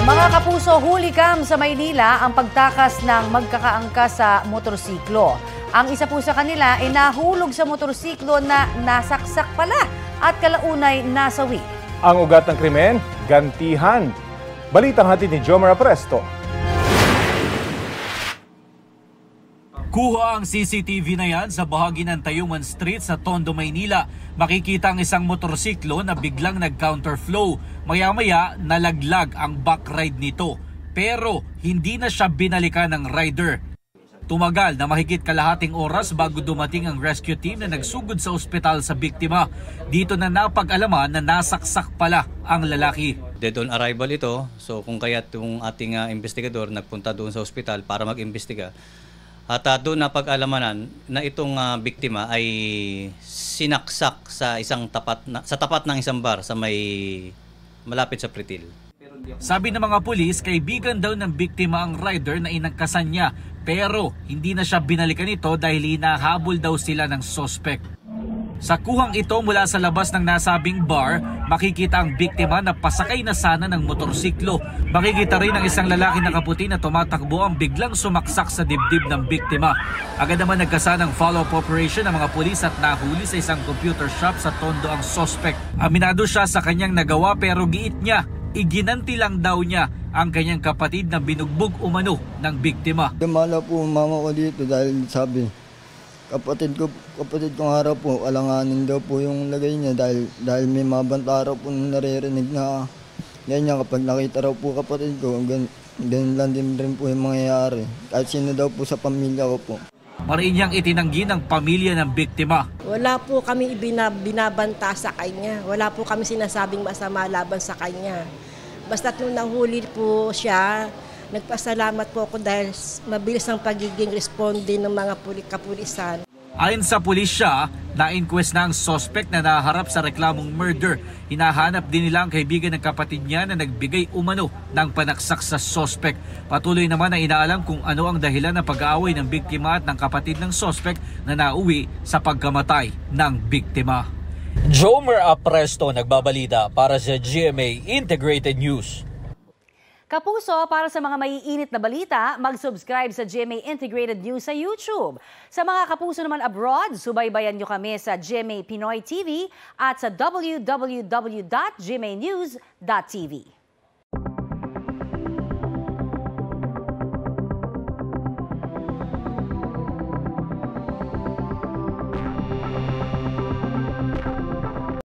Mga kapuso, hulikam sa Maynila ang pagtakas ng magkakaangkas sa motorsiklo. Ang isa po sa kanila ay nahulog sa motorsiklo na nasaksak pala at kalaunay nasawi. Ang ugat ng krimen, gantihan. Balitang hatid ni Jomar Presto. Kuha ang CCTV na yan sa bahagi ng Tayuman Street sa Tondo, Maynila. Makikita ang isang motorsiklo na biglang nag-counterflow. Maya-maya nalaglag ang backride nito. Pero hindi na siya binalikan ng rider. Tumagal na mahigit kalahating oras bago dumating ang rescue team na nagsugod sa ospital sa biktima. Dito na napag-alaman na nasaksak pala ang lalaki. Dead on arrival ito. So kung kaya itong ating investigador nagpunta doon sa ospital para mag-imbestiga. At doon napag-alamanan na itong biktima ay sinaksak sa tapat ng isang bar sa may malapit sa Pretil. Sabi ng mga pulis, kaibigan daw ng biktima ang rider na inangkasan niya, pero hindi na siya binalikan ito dahil hinahabol daw sila ng suspect. Sa kuhang ito mula sa labas ng nasabing bar, makikita ang biktima na pasakay na sana ng motorsiklo. Makikita rin ang isang lalaki na kaputi na tumatakbo ang biglang sumaksak sa dibdib ng biktima. Agad naman nagkasa ng follow-up operation ng mga pulis at nahuli sa isang computer shop sa Tondo ang suspect. Aminado siya sa kanyang nagawa pero giit niya, iginanti lang daw niya ang kanyang kapatid na binugbog umano ng biktima. Dumala po mama ko dito dahil sabi, kapatid kong araw po, alanganin daw po yung lagay niya dahil may mabanta raw po naririnig na ganyan kapag nakita raw po kapatid ko, ganyan lang din rin po yung mangyayari. Kahit sino daw po sa pamilya ko po. Mariinyang itinanggi ng pamilya ng biktima. Wala po kami binabanta sa kanya. Wala po kami sinasabing masama laban sa kanya. Basta nung nahuli po siya, nagpasalamat po ako dahil mabilis ang pagiging responde ng mga kapulisan. Ayon sa pulisya, na-inquest na ang suspect na naharap sa reklamong murder. Hinahanap din nila ang kaibigan ng kapatid niya na nagbigay umano ng panaksak sa suspect. Patuloy naman na inaalam kung ano ang dahilan ng pag-aaway ng biktima at ng kapatid ng suspect na nauwi sa pagkamatay ng biktima. Jomar Presto nagbabalita para sa GMA Integrated News. Kapuso, para sa mga maiinit na balita, mag-subscribe sa GMA Integrated News sa YouTube. Sa mga kapuso naman abroad, subaybayan nyo kami sa GMA Pinoy TV at sa www.gmanews.tv.